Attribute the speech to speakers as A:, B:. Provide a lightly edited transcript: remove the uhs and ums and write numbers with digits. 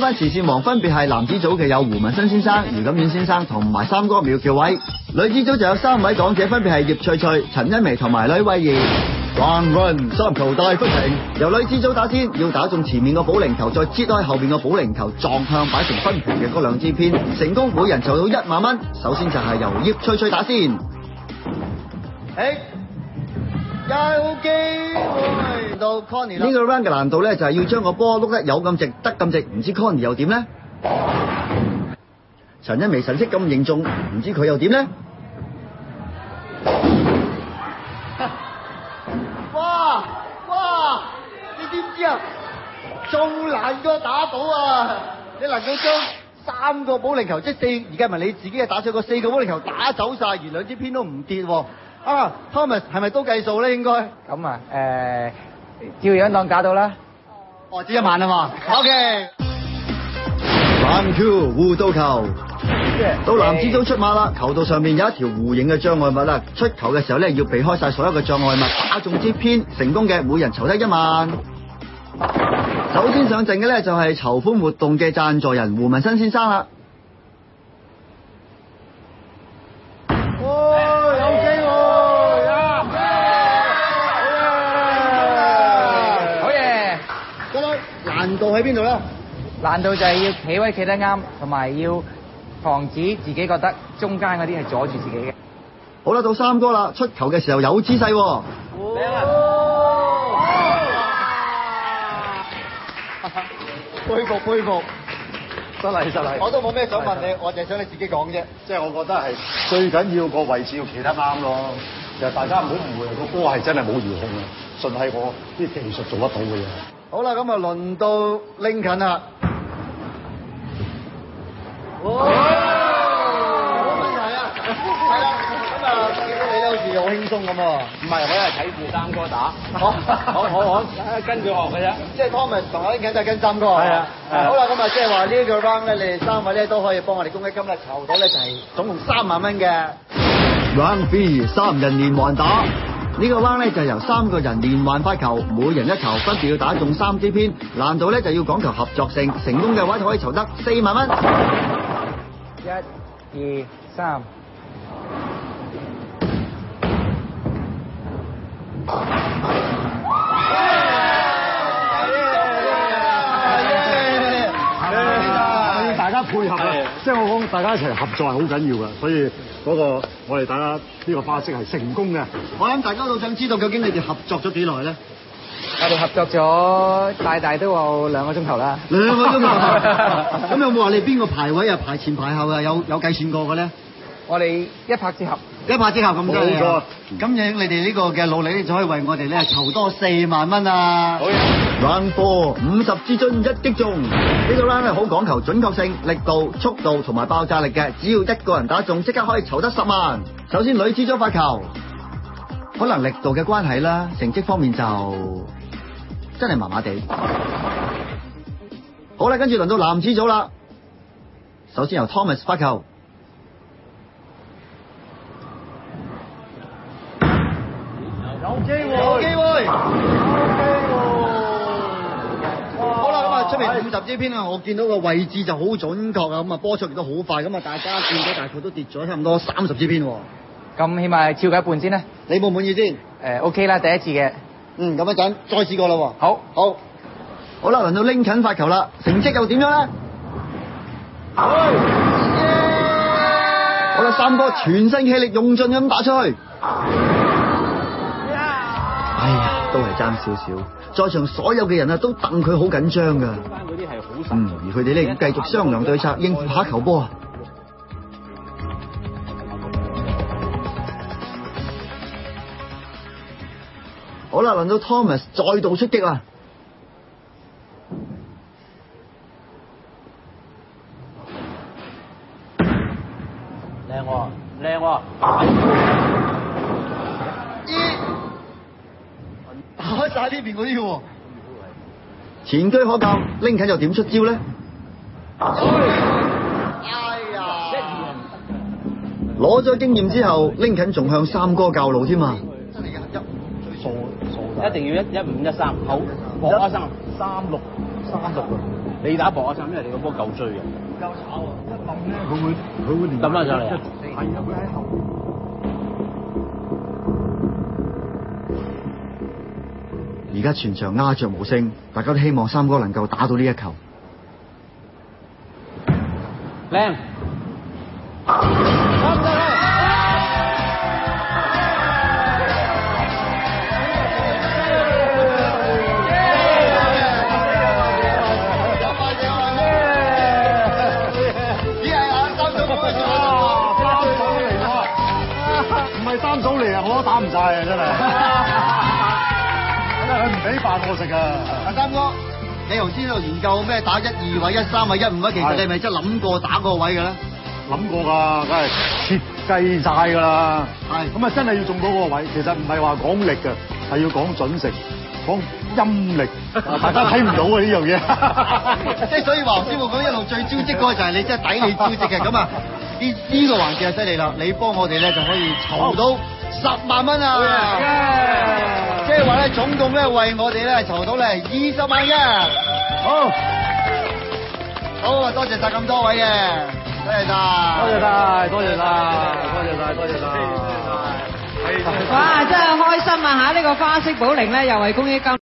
A: 班慈善王分別係男子組嘅有胡文新先生、余錦遠先生同埋三哥苗僑偉，女子組就有3位港姐，分別係葉翠翠、陳茵媺同埋呂慧儀。Round one 3球大分屏，由女子組打先，要打中前面個保齡球，再切開後面個保齡球，撞向擺成分屏嘅嗰2支偏，成功每人籌到1萬蚊。首先就係由葉翠翠打先。有機會到 Connie 啦。呢個 round 嘅難度咧就係要將個波碌得有咁直得咁直，唔知 Connie 又點咧？陳茵媺神色咁凝重，唔知佢又點咧？哇！你知唔知啊？仲難過打寶啊！你能夠將3個保齡球，即係而家唔係你自己係打出個4個保齡球打走晒，而2支偏都唔跌喎。Thomas 係咪都計數咧？應該
B: 咁啊，照樣當假到啦。
A: 只1萬啊嘛。OK。Round 2弧道球，到男子組出馬啦。球道上面有一條弧形嘅障礙物啦。出球嘅時候咧，要避開晒所有嘅障礙物，打中支偏，成功嘅每人籌得1萬。首先上陣嘅咧就係籌款活動嘅贊助人胡文新先生啦。難度喺邊度咧？
B: 難度就係要企位企得啱，同埋要防止自己覺得中間嗰啲係阻住自己嘅。
A: 好啦，到3哥啦，出球嘅時候有姿勢喎。佩服，失禮。我都冇咩想問你，我就係想你自己講啫。
C: 即係我覺得係最緊要個位置要企得啱咯。就大家唔好誤會，個波係真係冇遙控嘅，純係我啲技術做得到嘅嘢。
A: 好啦，咁啊輪到 Lincoln 啦。冇問題啊，係啦，咁啊見到你咧好似好輕鬆咁喎。
D: 唔係，我係睇住三哥打。我跟住學嘅啫。
A: 即係 Thomas 同阿 Lincoln 都係跟三哥。係啊。好啦，咁啊即係話呢個 round 咧，你哋3位咧都可以幫我哋公積金咧籌到咧就係總共3萬蚊嘅。Round B 3人連環打。呢個彎咧就由3個人連環發球，每人1球，分別要打中3支偏，難度咧就要講求合作性，成功嘅話就可以籌得4萬蚊。
B: 1、2、3。
C: 大家配合啊！即係我講，大家一齊合作係好緊要㗎，所以嗰個我哋大家呢個花式係成功嘅。
A: 我諗大家都想知道究竟你哋合作咗幾耐咧？
B: 我哋合作咗大都有2個鐘頭啦。
A: 2個鐘頭。咁有冇話你邊個排位啊？排前排後啊？有計算過嘅咧？
B: 我哋一拍即合。
A: 一拍即合咁多。
C: 冇錯。
A: 咁樣你哋呢個嘅努力就可以為我哋咧籌多4萬蚊啊！
C: 好嘢。
A: Round 4 50支樽1擊中，呢個 round 咧好講求準確性、力度、速度同埋爆炸力嘅，只要1個人打中，即刻可以籌得10萬。首先女子組發球，可能力度嘅關係啦，成績方面就真係麻麻地。好啦，跟住輪到男子組啦。首先由 Thomas 發球。有機會。好啦，咁啊出面50支偏啊，我見到個位置就好準確啊，咁啊波出嚟都好快，咁啊大家見到大概都跌咗差唔多30支偏喎。
B: 咁起碼超過一半先啦。
A: 你滿唔滿意先
B: ？OK 啦，第一次嘅。
A: 咁一陣再試過啦喎。好啦，輪到 Lincoln 發球啦，成績又點樣咧？好啦，3哥全身氣力用盡咁打出去。哎呀，都係爭少少，在場所有嘅人啊都戥佢好緊張㗎。而佢哋咧繼續商量對策，應付下球波啊！好啦，輪到 Thomas 再度出擊啦！
D: 靚喎！
A: 打開晒呢邊嗰啲喎，前車可鑑，Lincoln又點出招咧？攞咗經驗之後，Lincoln仲向3哥教路添啊！真係嘅，
D: 一定要1513，好，113，36，你打搏一陣，因為你個波夠追嘅。
C: 夠炒啊！一冧咧，佢會
D: 抌返上嚟啊！
C: 係啊，佢喺後。
A: 而家全場鴉雀無聲，大家都希望三哥能夠打到呢一球。
D: 靚！
C: 三嫂嚟啊！我都打唔晒啊！真係，真係佢唔俾飯我食啊！
A: 阿三哥，你頭先喺度研究咩打1、2位、1、3位、1、5位，其實你係咪真係諗過打嗰個位嘅咧？
C: 諗過㗎，梗係設計晒㗎啦。
A: 係
C: 咁啊，真係要中到嗰個位。其實唔係話講力嘅，係要講準繩、講音力。大家睇唔到啊呢樣嘢。
A: 即係所以話頭先我講一路最招積嗰個就係你真係抵你招積嘅咁啊！呢個環節係犀利啦，你幫我哋咧就可以籌到10萬蚊啊！即係話咧，總共咧為我哋咧籌到咧20萬嘅。好，好啊！多謝晒咁多位嘅，多謝晒，
C: 多謝晒，多謝晒，多謝晒，多謝晒。
E: 哇！真係開心啊嚇！呢個花式保齡咧又係公益金。